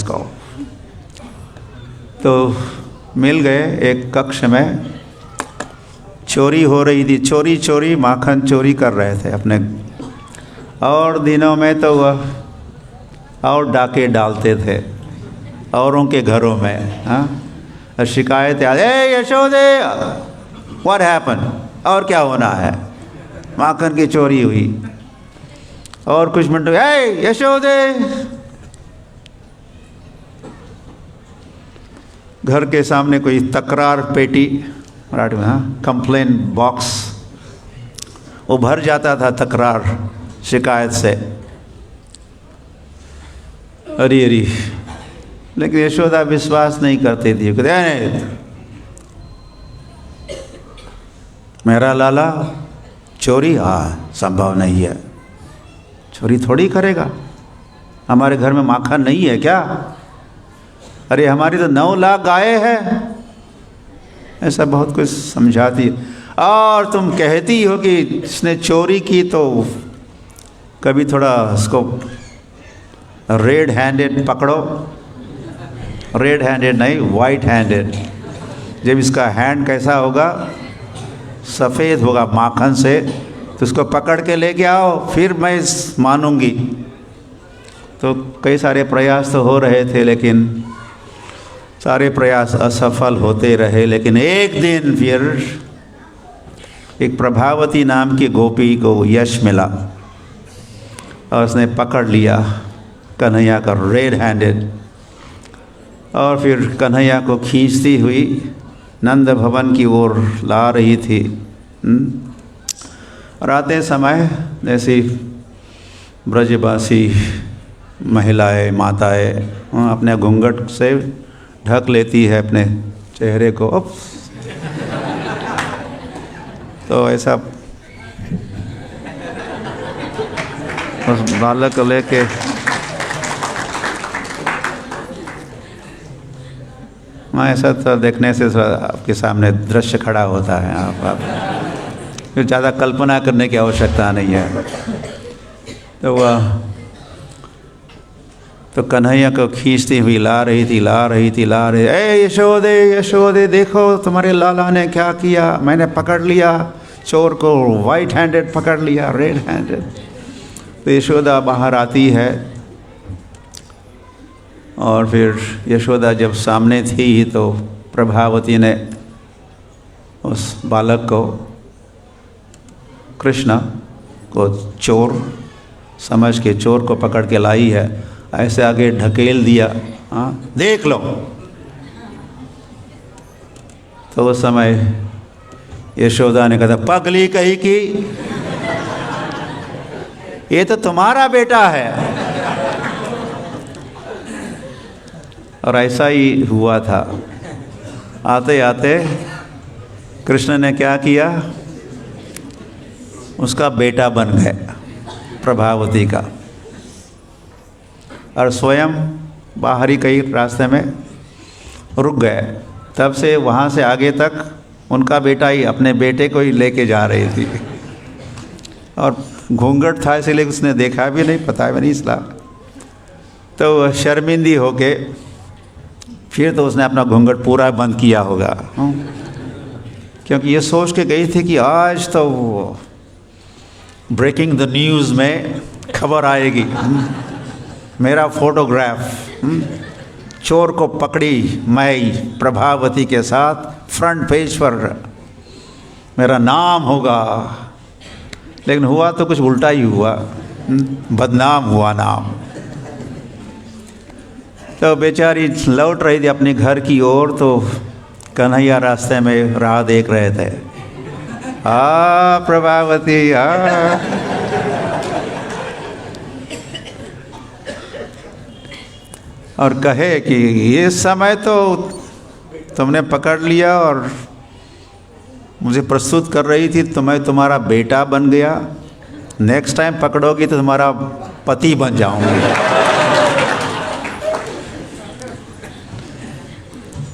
इसको। तो मिल गए एक कक्ष में, चोरी हो रही थी, चोरी चोरी माखन चोरी कर रहे थे अपने। और दिनों में तो वह और डाके डालते थे औरों के घरों में। हाँ, शिकायत आ, ए यशोदे व्हाट हैपन, और क्या होना है, माखन की चोरी हुई। और कुछ मिनट, ए यशोदे, घर के सामने कोई तकरार पेटी, मराठी में हाँ, कंप्लेन बॉक्स, वो भर जाता था तकरार शिकायत से। अरे अरे, लेकिन यशोदा विश्वास नहीं करती थी। कहते मेरा लाला चोरी, हाँ संभव नहीं है, चोरी थोड़ी करेगा, हमारे घर में माखन नहीं है क्या? अरे हमारी तो 9 लाख गायें हैं। ऐसा बहुत कुछ समझाती। और तुम कहती हो कि इसने चोरी की तो कभी थोड़ा उसको रेड हैंडेड पकड़ो, रेड हैंडेड नहीं, वाइट हैंडेड। जब इसका हैंड कैसा होगा, सफ़ेद होगा माखन से, तो उसको पकड़ के लेके आओ, फिर मैं मानूंगी। तो कई सारे प्रयास तो हो रहे थे, लेकिन सारे प्रयास असफल होते रहे। लेकिन एक दिन फिर एक प्रभावती नाम की गोपी को यश मिला और उसने पकड़ लिया कन्हैया का रेड हैंडेड, और फिर कन्हैया को खींचती हुई नंद भवन की ओर ला रही थी। और आते समय जैसी ब्रजवासी महिलाएं, माताएं अपने घूंघट से ढक लेती है अपने चेहरे को। तो ऐसा उस बालक को लेके मैं ऐसा तो देखने से आपके सामने दृश्य खड़ा होता है। आप ज़्यादा कल्पना करने की आवश्यकता नहीं है। तो वह तो कन्हैया को खींचती हुई ला रही थी। ए यशोदे यशोदे, देखो तुम्हारे लाला ने क्या किया, मैंने पकड़ लिया चोर को, वाइट हैंडेड पकड़ लिया, रेड हैंडेड। तो यशोदा बाहर आती है, और फिर यशोदा जब सामने थी तो प्रभावती ने उस बालक को, कृष्ण को चोर समझ के चोर को पकड़ के लाई है, ऐसे आगे ढकेल दिया। हाँ देख लो। तो उस समय यशोदा ने कहा, पगली कही कि ये तो तुम्हारा बेटा है। और ऐसा ही हुआ था। आते आते कृष्ण ने क्या किया, उसका बेटा बन गया प्रभावती का, और स्वयं बाहरी कई रास्ते में रुक गए। तब से वहाँ से आगे तक उनका बेटा ही अपने बेटे को ही लेके जा रही थी। और घूंघट था इसलिए उसने देखा भी नहीं, पता भी नहीं इसला। तो शर्मिंदी होके फिर तो उसने अपना घूंघट पूरा बंद किया होगा, क्योंकि ये सोच के गई थी कि आज तो ब्रेकिंग द न्यूज़ में खबर आएगी, मेरा फोटोग्राफ, चोर को पकड़ी मैं प्रभावती के साथ, फ्रंट पेज पर मेरा नाम होगा। लेकिन हुआ तो कुछ उल्टा ही हुआ, बदनाम हुआ नाम। तो बेचारी लौट रही थी अपने घर की ओर, तो कन्हैया रास्ते में राह देख रहे थे। प्रभावती और कहे कि ये समय तो तुमने पकड़ लिया और मुझे प्रस्तुत कर रही थी, तो मैं तुम्हारा बेटा बन गया, नेक्स्ट टाइम पकड़ोगी तो तुम्हारा पति बन जाऊंगी।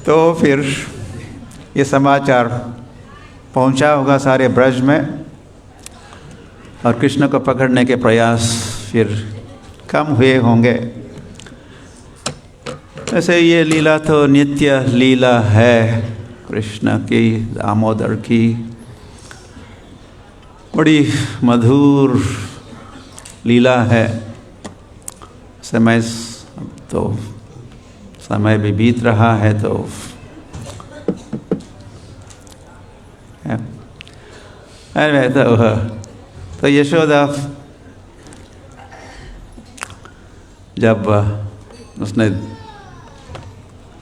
तो फिर ये समाचार पहुंचा होगा सारे ब्रज में, और कृष्ण को पकड़ने के प्रयास फिर कम हुए होंगे। ऐसे ये लीला तो नित्य लीला है कृष्ण की, दामोदर की। बड़ी मधुर लीला है। समय भी बीत रहा है तो यशोदा जब उसने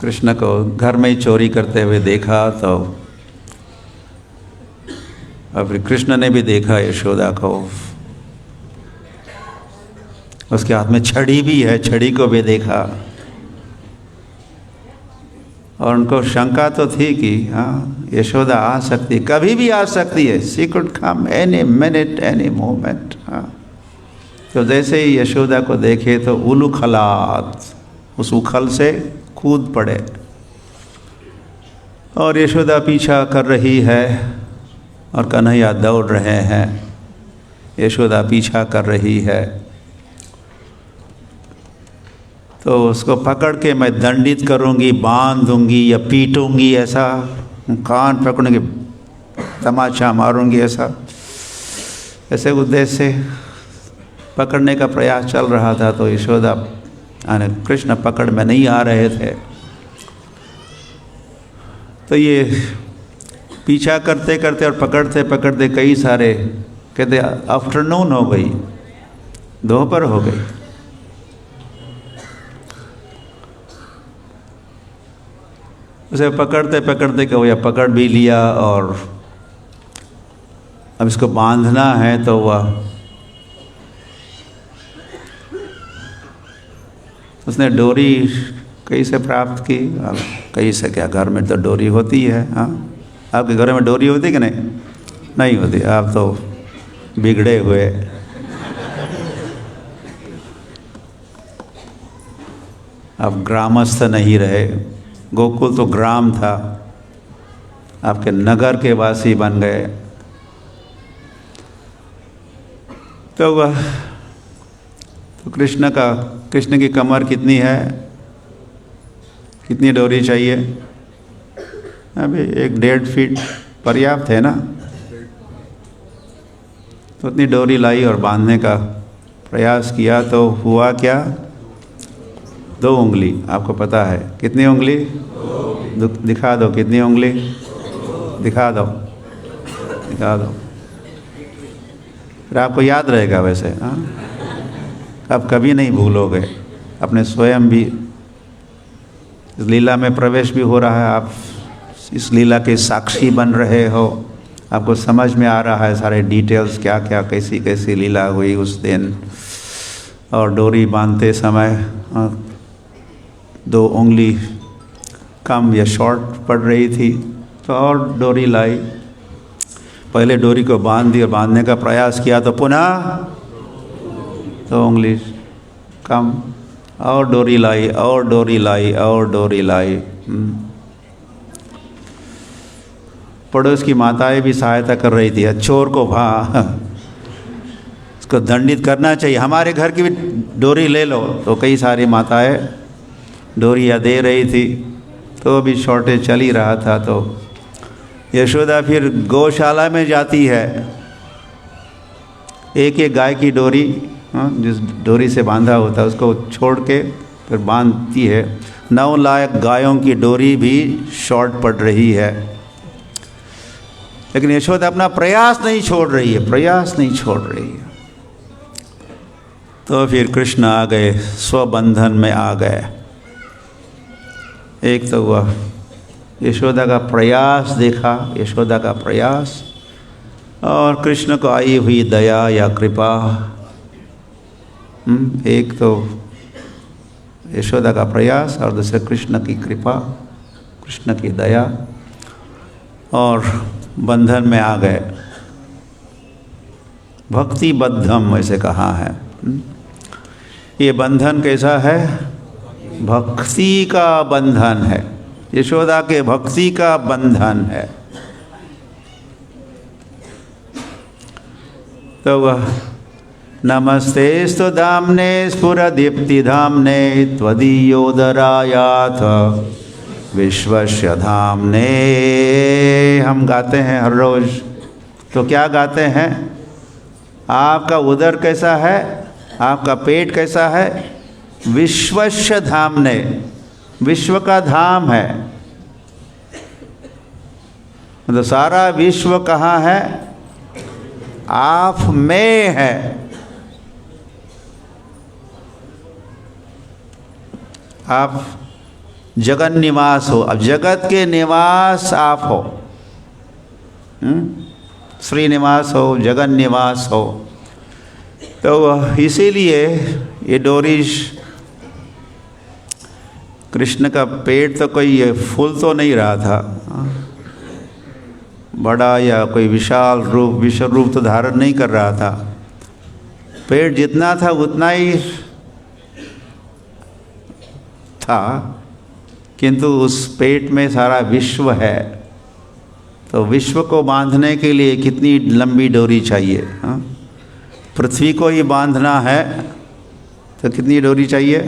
कृष्ण को घर में ही चोरी करते हुए देखा तो और फिर कृष्ण ने भी देखा यशोदा को। उसके हाथ में छड़ी भी है, छड़ी को भी देखा और उनको शंका तो थी कि हाँ यशोदा आ सकती, कभी भी आ सकती है। She could come any minute any moment. हाँ, तो जैसे ही यशोदा को देखे तो उलूखलात, उस उखल से कूद पड़े और यशोदा पीछा कर रही है और कन्हैया दौड़ रहे हैं। यशोदा पीछा कर रही है तो उसको पकड़ के मैं दंडित करूंगी, बांध दूंगी या पीटूंगी, ऐसा कान पकड़ूंगी, तमाचा मारूंगी, ऐसे उद्देश्य से पकड़ने का प्रयास चल रहा था। तो यशोदा कृष्ण पकड़ में नहीं आ रहे थे तो ये पीछा करते करते और पकड़ते पकड़ते कई सारे, कहते आफ्टरनून हो गई, दोपहर हो गई। उसे पकड़ते पकड़ते को या पकड़ भी लिया और अब इसको बांधना है तो वह उसने डोरी कहीं से प्राप्त की। कहीं से क्या, घर में तो डोरी होती है। हाँ, आपके घर में डोरी होती कि नहीं? नहीं होती। आप तो बिगड़े हुए। आप ग्रामस्थ नहीं रहे। गोकुल तो ग्राम था, आपके नगर के वासी बन गए। तो वह तो कृष्ण की कमर कितनी है, कितनी डोरी चाहिए? अभी 1-1.5 फीट पर्याप्त है ना। तो उतनी डोरी लाई और बांधने का प्रयास किया तो हुआ क्या? 2 उंगली। आपको पता है कितनी उंगली? दिखा दो कितनी उंगली, दिखा दो। फिर आपको याद रहेगा वैसे। हाँ, आप कभी नहीं भूलोगे। अपने स्वयं भी इस लीला में प्रवेश भी हो रहा है, आप इस लीला के साक्षी बन रहे हो। आपको समझ में आ रहा है सारे डिटेल्स, क्या क्या कैसी कैसी लीला हुई उस दिन। और डोरी बांधते समय 2 उंगली कम या शॉर्ट पड़ रही थी तो और डोरी लाई। पहले डोरी को बांध दी और बांधने का प्रयास किया तो पुनः 2 उंगली कम, और डोरी लाई और डोरी लाई और डोरी लाई। पड़ोस की माताएं भी सहायता कर रही थी। चोर को इसको दंडित करना चाहिए, हमारे घर की भी डोरी ले लो। तो कई सारी माताएं डोरियाँ दे रही थी तो अभी शॉर्टेज चल ही रहा था। तो यशोदा फिर गौशाला में जाती है, एक गाय की डोरी, जिस डोरी से बांधा होता है उसको छोड़ के फिर बांधती है। 9 लाख गायों की डोरी भी शॉर्ट पड़ रही है, लेकिन यशोदा अपना प्रयास नहीं छोड़ रही है। तो फिर कृष्ण आ गए, स्वबंधन में आ गए। एक तो वह यशोदा का प्रयास देखा, यशोदा का प्रयास, और कृष्ण को आई हुई दया या कृपा। एक तो यशोदा का प्रयास और दूसरे कृष्ण की कृपा, कृष्ण की दया, और बंधन में आ गए। भक्ति बद्धम वैसे कहा है। ये बंधन कैसा है? भक्ति का बंधन है। यशोदा के भक्ति का बंधन है। तो वह नमस्तेस्तु धाम्ने स्फुरदीप्तिधाम्ने त्वदीयोदरायाथ विश्वस्य धाम्ने। हम गाते हैं हर रोज, तो क्या गाते हैं? आपका उदर कैसा है, आपका पेट कैसा है? विश्वस्य धाम्ने, विश्व का धाम है। मतलब सारा विश्व कहाँ है? आप में है। आप जगन निवास हो, अब जगत के निवास आप हो। श्रीनिवास हो, जगन निवास हो। तो इसीलिए ये डोरी, कृष्ण का पेट तो कोई फूल तो नहीं रहा था, बड़ा या कोई विशाल रूप, विश्व रूप तो धारण नहीं कर रहा था। पेट जितना था उतना ही था, किंतु उस पेट में सारा विश्व है। तो विश्व को बांधने के लिए कितनी लंबी डोरी चाहिए? पृथ्वी को ही बांधना है तो कितनी डोरी चाहिए?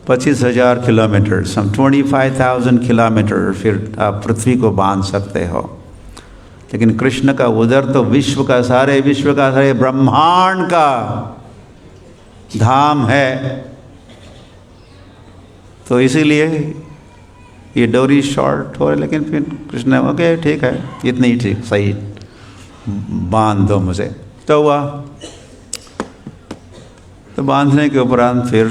25,000 किलोमीटर, सम 25,000 किलोमीटर फिर आप पृथ्वी को बांध सकते हो। लेकिन कृष्ण का उदर तो विश्व का, सारे विश्व का, सारे ब्रह्मांड का धाम है। तो इसीलिए ये डोरी शॉर्ट हो, लेकिन फिर कृष्ण ओके ठीक है, इतनी ही ठीक, सही, बांध दो मुझे। तो हुआ, तो बांधने के उपरांत फिर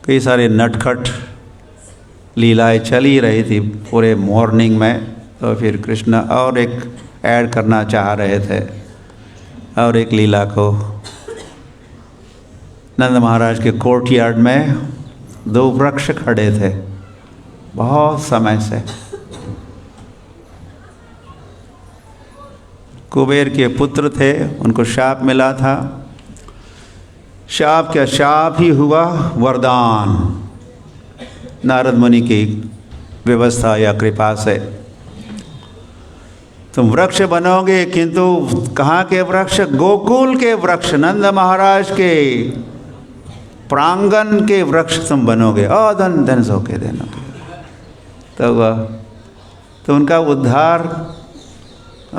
कई सारे नटखट लीलाएं चली रही थी पूरे मॉर्निंग में। तो फिर कृष्ण और एक ऐड करना चाह रहे थे, और एक लीला को। नंद महाराज के कोर्टयार्ड में 2 वृक्ष खड़े थे बहुत समय से। कुबेर के पुत्र थे, उनको शाप मिला था। शाप क्या शाप ही हुआ वरदान, नारद मुनि की व्यवस्था या कृपा से। तुम वृक्ष बनोगे, किंतु कहाँ के वृक्ष? गोकुल के वृक्ष, नंद महाराज के प्रांगण के वृक्ष तुम बनोगे। धन धन सो के देनोगे। तो उनका उद्धार,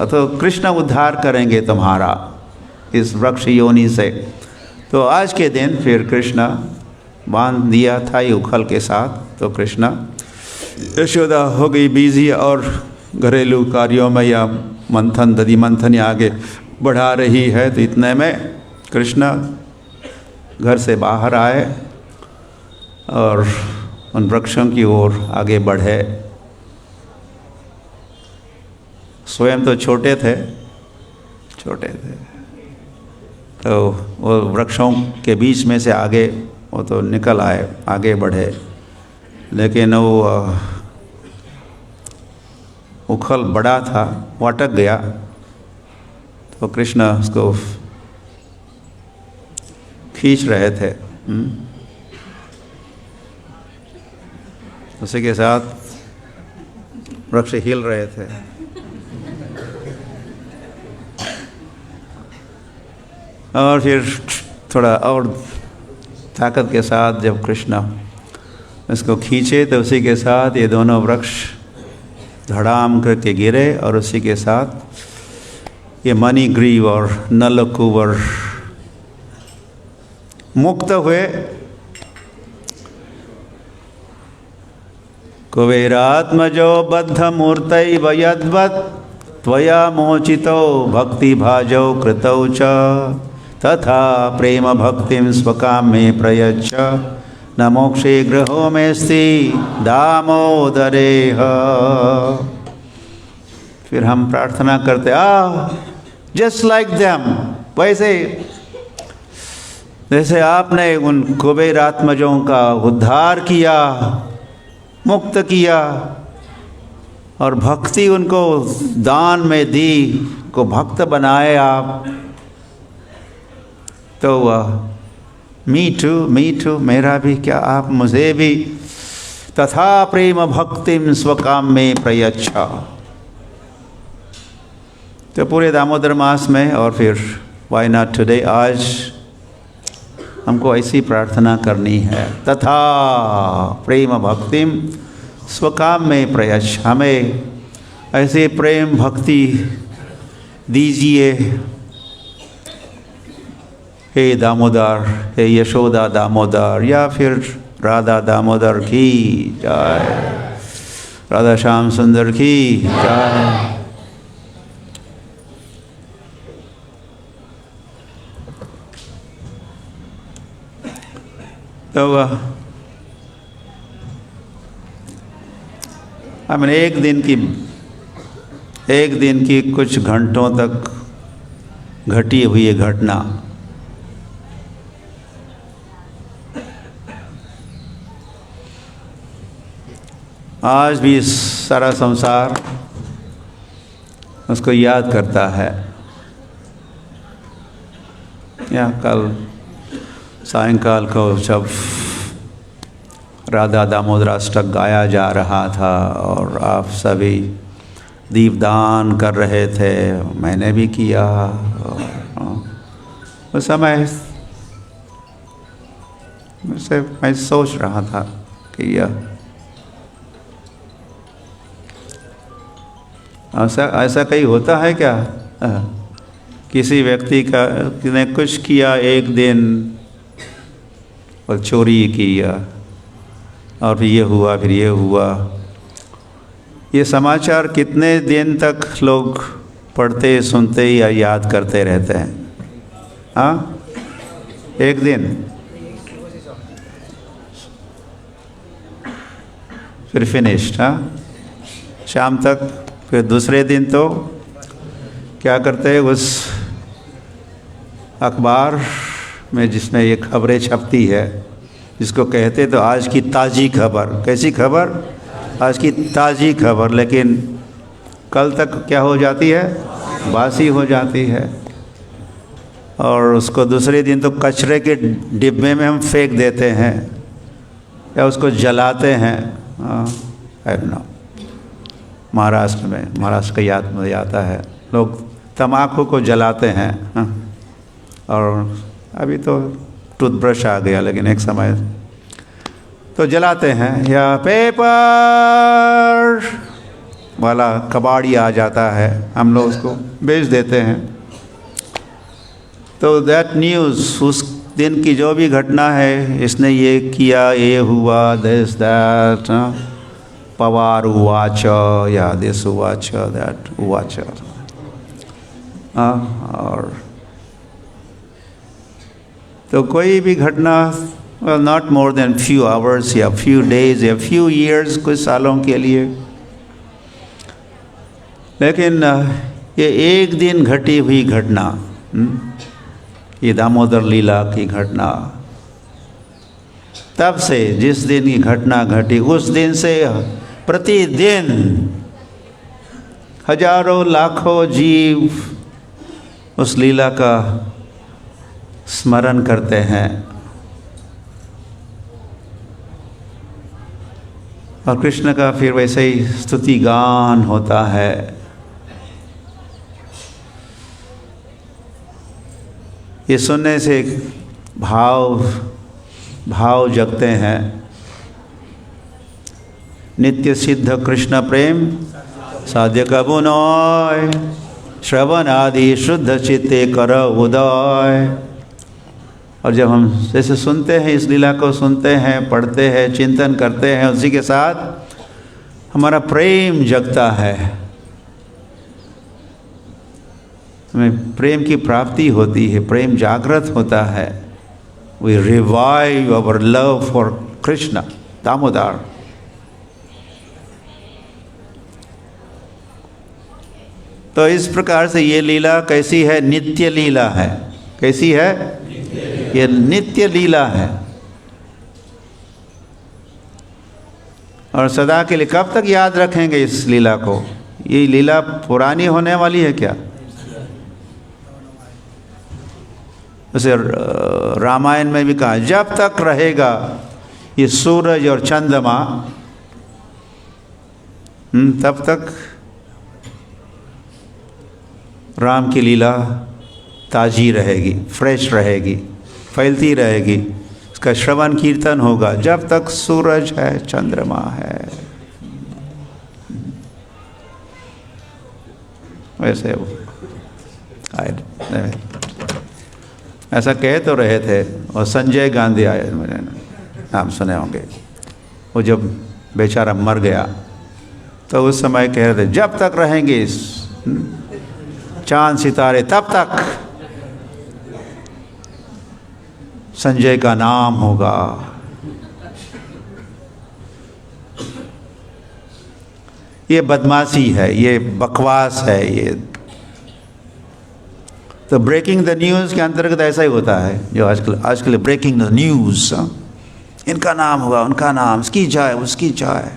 तो कृष्ण उद्धार करेंगे तुम्हारा इस वृक्ष योनि से। तो आज के दिन फिर कृष्ण बांध दिया था ये उखल के साथ। तो कृष्ण, यशोदा हो गई बिजी और घरेलू कार्यों में या मंथन, दधि मंथन या आगे बढ़ा रही है। तो इतने में कृष्ण घर से बाहर आए और उन वृक्षों की ओर आगे बढ़े। स्वयं तो छोटे थे, तो वो वृक्षों के बीच में से आगे वो तो निकल आए, आगे बढ़े। लेकिन वो उखल बड़ा था, वो अटक गया। तो कृष्ण उसको खींच रहे थे। उसी के साथ वृक्ष हिल रहे थे। और फिर थोड़ा और ताकत के साथ जब कृष्ण इसको खींचे, तो उसी के साथ ये दोनों वृक्ष धड़ाम करके गिरे। और उसी के साथ ये मणिग्रीव और नलकुवर मुक्त हुए। कुबेरात्मजो बद्ध मूर्तैव यद्वत् त्वया मोचितो भक्ति भाजौ कृतौ च तथा प्रेम भक्तिं स्वकाम्ये प्रयच्छ न मोक्षे गृहो मेस्ति दामोदरेह। फिर हम प्रार्थना करते जस्ट लाइक देम, वैसे जैसे आपने उन कुबेरात्मजों का उद्धार किया, मुक्त किया और भक्ति उनको दान में दी, को भक्त बनाए आप। तो मी टू, मेरा भी क्या, आप मुझे भी तथा प्रेम भक्तिम स्वकाम में प्रयच्छ। तो पूरे दामोदर मास में और फिर वाई नॉट टुडे, आज हमको ऐसी प्रार्थना करनी है, तथा प्रेम भक्तिम स्वकाम में प्रयच्छ, हमें ऐसे प्रेम भक्ति दीजिए हे दामोदर, हे यशोदा दामोदर, या फिर राधा दामोदर की जय, राधा श्याम सुंदर की जय। तो हमने एक दिन की कुछ घंटों तक घटी हुई घटना आज भी सारा संसार उसको याद करता है। या कल सायंकाल को जब राधा दामोदर अष्टक गाया जा रहा था और आप सभी दीपदान कर रहे थे, मैंने भी किया। उस समय मैं सोच रहा था कि यह ऐसा कहीं होता है क्या, किसी व्यक्ति का ने कुछ किया एक दिन और चोरी किया और फिर ये हुआ, फिर ये हुआ, ये समाचार कितने दिन तक लोग पढ़ते सुनते या याद करते रहते हैं? हाँ, एक दिन फिर फिनिश्ड। हाँ, शाम तक। फिर दूसरे दिन तो क्या करते हैं, उस अखबार में जिसमें ये खबरें छपती है, जिसको कहते तो आज की ताज़ी खबर। कैसी खबर? आज की ताज़ी खबर। लेकिन कल तक क्या हो जाती है? बासी हो जाती है। और उसको दूसरे दिन तो कचरे के डिब्बे में हम फेंक देते हैं या उसको जलाते हैं। आई डोंट नो, महाराष्ट्र का याद मुझे आता है, लोग तम्बाकू को जलाते हैं। और अभी तो टूथब्रश आ गया, लेकिन एक समय तो जलाते हैं। या पेपर वाला कबाड़ी आ जाता है, हम लोग उसको बेच देते हैं। तो दैट न्यूज़, उस दिन की जो भी घटना है, इसने ये किया, ये हुआ, दिस दैट, पवार उवाच, या दिस उवाच, दैट उवाच। और तो कोई भी घटना, not more than few hours या फ्यू डेज या फ्यू ईयर्स, कुछ सालों के लिए, लेकिन ये एक दिन घटी हुई घटना, ये दामोदर लीला की घटना, तब से जिस दिन ये घटना घटी, उस दिन से प्रतिदिन हजारों लाखों जीव उस लीला का स्मरण करते हैं। और कृष्ण का फिर वैसे ही स्तुति गान होता है। ये सुनने से भाव जगते हैं। नित्य सिद्ध कृष्ण प्रेम साध्य कबू नॉय, श्रवण आदि शुद्ध चित्ते कर उदय। और जब हम जैसे सुनते हैं, इस लीला को सुनते हैं, पढ़ते हैं, चिंतन करते हैं, उसी के साथ हमारा प्रेम जगता है, हमें प्रेम की प्राप्ति होती है, प्रेम जागृत होता है। We revive our love for Krishna Damodar. तो इस प्रकार से ये लीला कैसी है? नित्य लीला है। कैसी है? ये नित्य लीला है। और सदा के लिए कब तक याद रखेंगे इस लीला को? ये लीला पुरानी होने वाली है क्या? उसे रामायण में भी कहा, जब तक रहेगा ये सूरज और चंद्रमा, तब तक राम की लीला ताज़ी रहेगी, फ्रेश रहेगी, फैलती रहेगी। इसका श्रवण कीर्तन होगा जब तक सूरज है, चंद्रमा है। वैसे वो आए, ऐसा कह तो रहे थे। और संजय गांधी आए, मैंने नाम सुने होंगे। वो जब बेचारा मर गया तो उस समय कह रहे थे जब तक रहेंगे चांद सितारे तब तक संजय का नाम होगा। ये बदमाशी है, ये बकवास है। ये तो ब्रेकिंग द न्यूज़ के अंतर्गत ऐसा ही होता है जो आजकल ब्रेकिंग द न्यूज़, इनका नाम होगा, उनका नाम, इसकी जाए, उसकी जाए,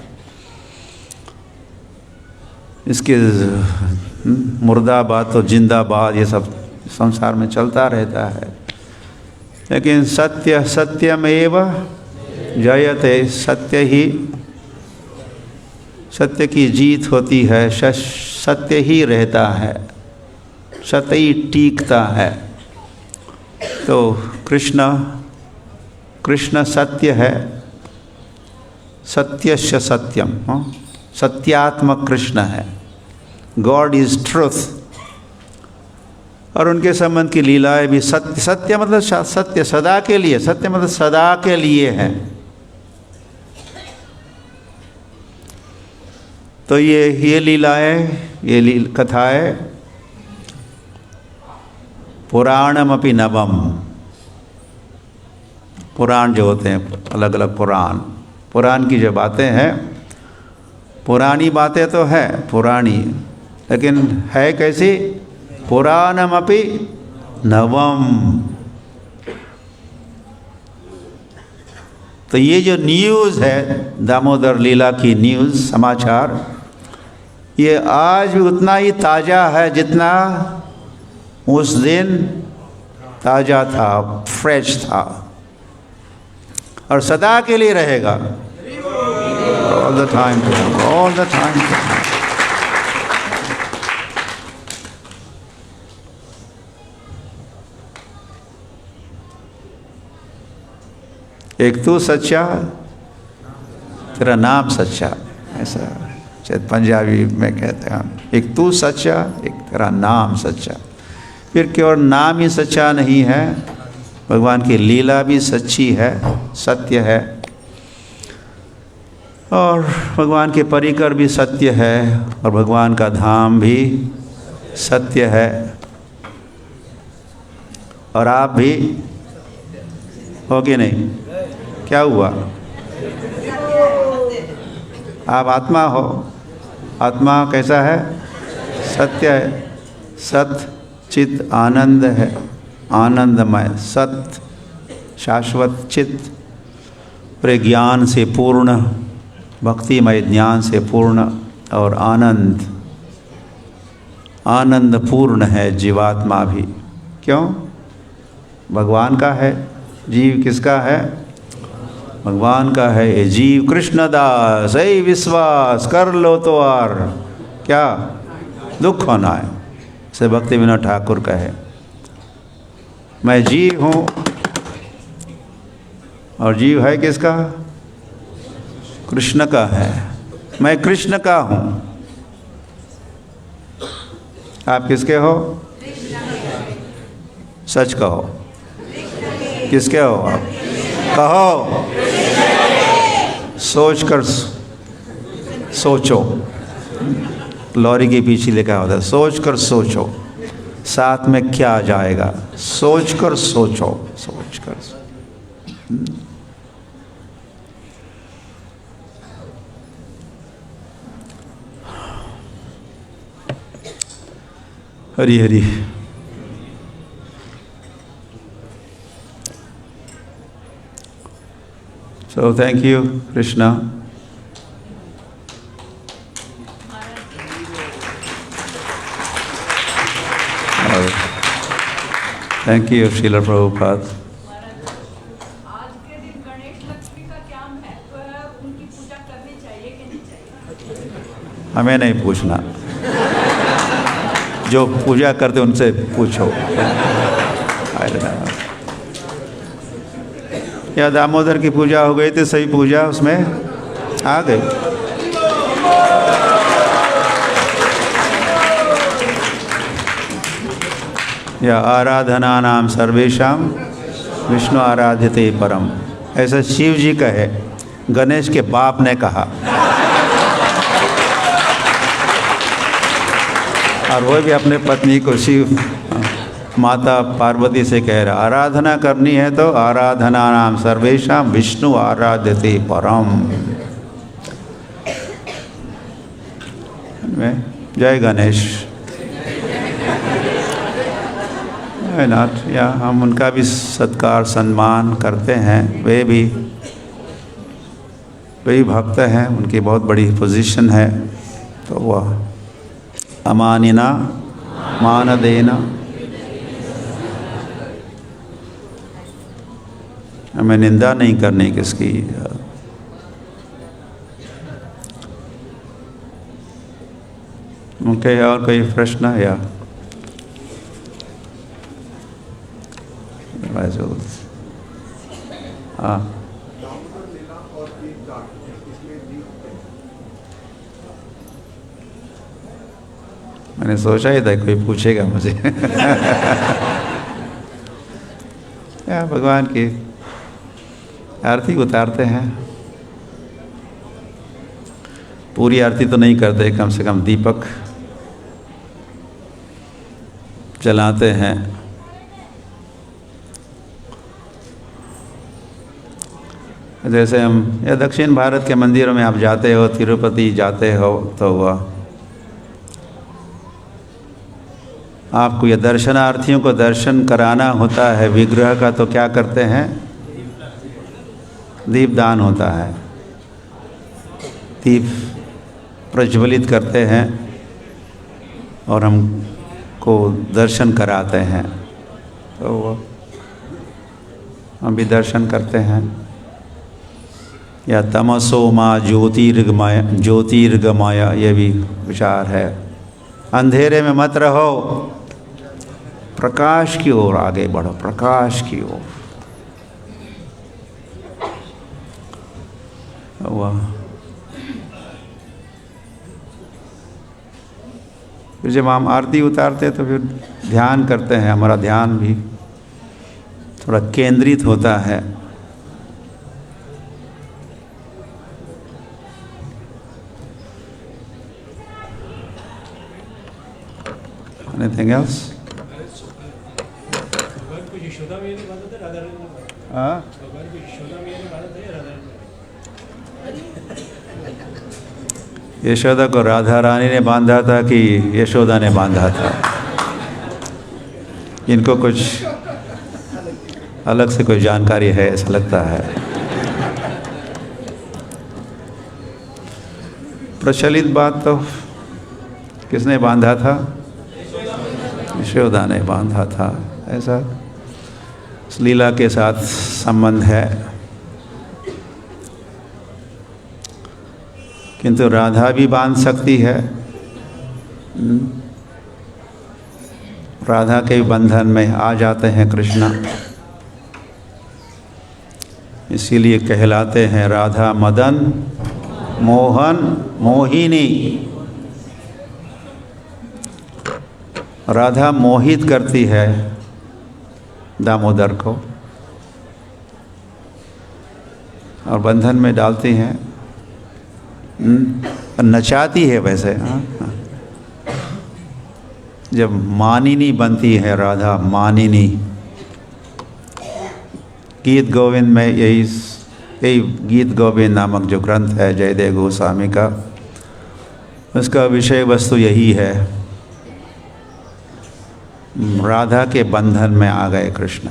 इसके मुर्दाबाद तो जिंदाबाद, ये सब संसार में चलता रहता है। लेकिन सत्य सत्यमेव जयते, सत्य की जीत होती है, सत्य ही रहता है, सत्य ही टीकता है। तो कृष्ण सत्य है, सत्यस्य सत्यम, सत्यात्मक कृष्ण है। God is truth. और उनके संबंध की लीलाएं भी सत्य मतलब सत्य सदा के लिए, सत्य मतलब सदा के लिए है। तो ये लीलाएं, ये कथाएं पुराणमपि नवम, पुराण जो होते हैं, अलग अलग पुराण की जो बातें हैं, पुरानी बातें तो है पुरानी, लेकिन है कैसी? पुराणमपि नवम। तो ये जो न्यूज़ है, दामोदर लीला की न्यूज़, समाचार, ये आज भी उतना ही ताज़ा है जितना उस दिन ताज़ा था, फ्रेश था, और सदा के लिए रहेगा। All the time to come, all the time to come. एक तू सच्चा, तेरा नाम सच्चा, ऐसा शायद पंजाबी में कहते हैं। एक तू सच्चा, एक तेरा नाम सच्चा। फिर केवल नाम ही सच्चा नहीं है, भगवान की लीला भी सच्ची है, सत्य है, और भगवान के परिकर भी सत्य है, और भगवान का धाम भी सत्य है, और आप भी हो कि नहीं? क्या हुआ? आप आत्मा हो। आत्मा कैसा है? सत्य है, सत चित आनंद है, आनंदमय, सत शाश्वत चित, प्रज्ञान से पूर्ण, भक्तिमय ज्ञान से पूर्ण, और आनंद पूर्ण है जीवात्मा भी। क्यों? भगवान का है। जीव किसका है? भगवान का है। ये जीव कृष्णदास, ऐ विश्वास कर लो तो और क्या दुख होना है, से भक्ति विनोद ठाकुर कहे। मैं जीव हूँ, और जीव है किसका? कृष्ण का है। मैं कृष्ण का हूँ। आप किसके हो? सच कहो, किसके हो आप? कहो, सोच कर सोचो। लॉरी के पीछे लिखा होता है सोच कर सोचो, साथ में क्या जाएगा? सोच कर सोचो, सोच कर। Hari Hari. So thank you, Krishna. Thank you, Srila Prabhupada. आज के दिन गणेश लक्ष्मी का क्या महत्व है? उनकी पूजा करनी चाहिए कि नहीं चाहिए? हमें नहीं पूछना, जो पूजा करते उनसे पूछो। या दामोदर की पूजा हो गई थी, सही पूजा उसमें आ गई। या आराधना नाम सर्वेशाम विष्णु आराध्यते परम, ऐसा शिव जी का है, गणेश के बाप ने कहा। और वो भी अपने पत्नी को शिव माता पार्वती से कह रहा, आराधना करनी है तो आराधना नाम सर्वेशाम विष्णु आराध्यते परम। जय गणेश। नाथ, या हम उनका भी सत्कार सम्मान करते हैं। वे भी भक्त हैं, उनकी बहुत बड़ी पोजीशन है। तो वह अमानिना मान देना, हमें निंदा नहीं करनी किसकी। ओके, और कोई प्रश्न या हाँ, मैंने सोचा ही था कोई पूछेगा मुझे। या भगवान की आरती उतारते हैं, पूरी आरती तो नहीं करते, कम से कम दीपक जलाते हैं। जैसे हम या दक्षिण भारत के मंदिरों में आप जाते हो, तिरुपति जाते हो, तो वह आपको ये दर्शनार्थियों को दर्शन कराना होता है विग्रह का, तो क्या करते हैं? दीपदान होता है, दीप प्रज्वलित करते हैं और हमको दर्शन कराते हैं। तो वो हम भी दर्शन करते हैं। या तमसो माँ ज्योतिर्गमय, ये भी विचार है। अंधेरे में मत रहो, प्रकाश की ओर आगे बढ़ो, प्रकाश की ओर। वाह। फिर जब हम आरती उतारते हैं तो फिर ध्यान करते हैं, हमारा ध्यान भी थोड़ा केंद्रित होता है। Anything else? हाँ? यशोदा को राधा रानी ने बांधा था कि यशोदा ने बांधा था? इनको कुछ अलग से कोई जानकारी है ऐसा लगता है। प्रचलित बात तो किसने बांधा था? यशोदा ने बांधा था, ऐसा इस लीला के साथ संबंध है। किंतु राधा भी बांध सकती है। राधा के बंधन में आ जाते हैं कृष्ण, इसीलिए कहलाते हैं राधा मदन मोहन मोहिनी। राधा मोहित करती है दामोदर को और बंधन में डालती हैं, नचाती है वैसे। जब मानिनी बनती है राधा, मानिनी, गीत गोविंद में यही गीत गोविंद नामक जो ग्रंथ है जयदेव गोस्वामी का, उसका विषय वस्तु यही है। राधा के बंधन में आ गए कृष्ण।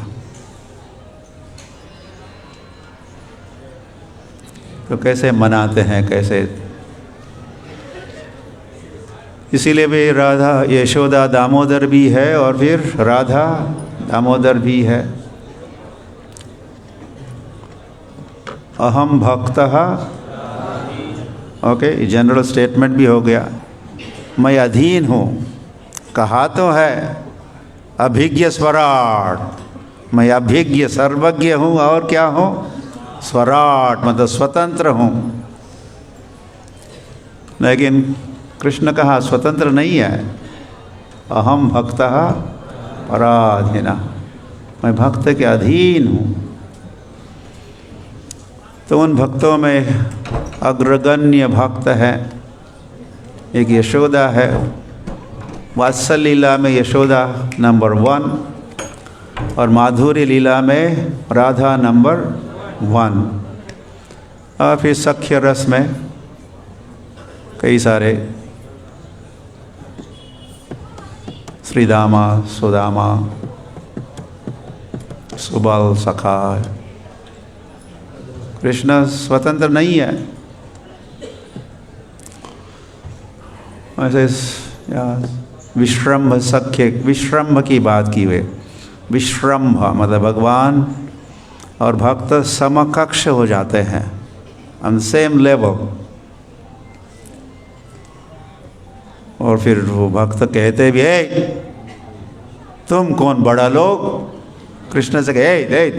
तो कैसे मनाते हैं, कैसे? इसीलिए भी राधा यशोदा दामोदर भी है और फिर राधा दामोदर भी है। अहम भक्तः, ओके, जनरल स्टेटमेंट भी हो गया। मैं अधीन हूँ, कहा तो है अभिज्ञ स्वराट, मैं अभिज्ञ सर्वज्ञ हूँ और क्या हूँ, स्वराट मतलब स्वतंत्र हूँ। लेकिन कृष्ण कहा स्वतंत्र नहीं है, अहम भक्तः पराधीनः, मैं भक्त के अधीन हूँ। तो उन भक्तों में अग्रगण्य भक्त है, एक यशोदा है, वात्सल लीला में यशोदा नंबर 1 और माधुर्य लीला में राधा नंबर 1। और फिर सख्य रस में कई सारे श्रीदामा, सुदामा, सुबल, सखा। कृष्ण स्वतंत्र नहीं है। ऐसे विश्रम्भ सख्य, विश्रम्भ की बात की हुई। विश्रम्भ मतलब भगवान और भक्त समकक्ष हो जाते हैं, ऑन सेम लेवल। और फिर वो भक्त कहते भी है तुम कौन बड़ा लोग, कृष्ण से कहे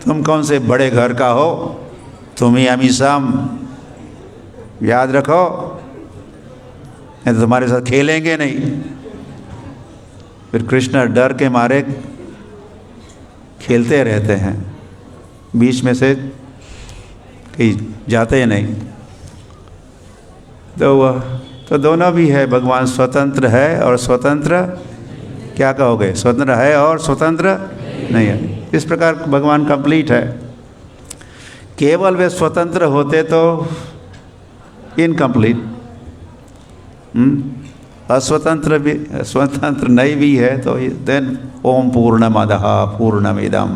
तुम कौन से बड़े घर का हो, तुम ही अमीसम, याद रखो नहीं तो तुम्हारे साथ खेलेंगे नहीं। फिर कृष्ण डर के मारे खेलते रहते हैं, बीच में से कहीं जाते नहीं। तो दोनों भी है, भगवान स्वतंत्र है और स्वतंत्र क्या कहोगे, स्वतंत्र है और स्वतंत्र नहीं है। इस प्रकार भगवान कंप्लीट है। केवल वे स्वतंत्र होते तो इनकम्प्लीट, अस्वतंत्र भी, स्वतंत्र नहीं भी है तो देन ओम पूर्णमदः पूर्णमिदम्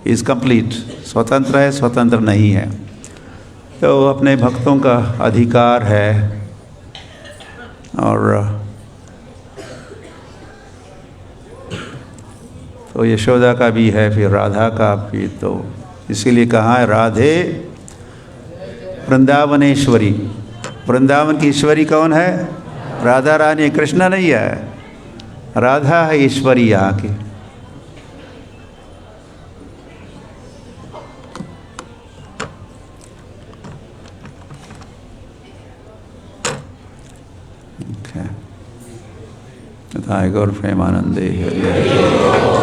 इज कंप्लीट। स्वतंत्र है, स्वतंत्र नहीं है। तो अपने भक्तों का अधिकार है और तो यशोदा का भी है, फिर राधा का भी। तो इसीलिए कहा है राधे वृंदावनेश्वरी। वृंदावन की ईश्वरी कौन है, राधा रानी, कृष्ण नहीं है, राधा है ईश्वरी यहाँ की। गौर प्रेमानंदे हरि हरि।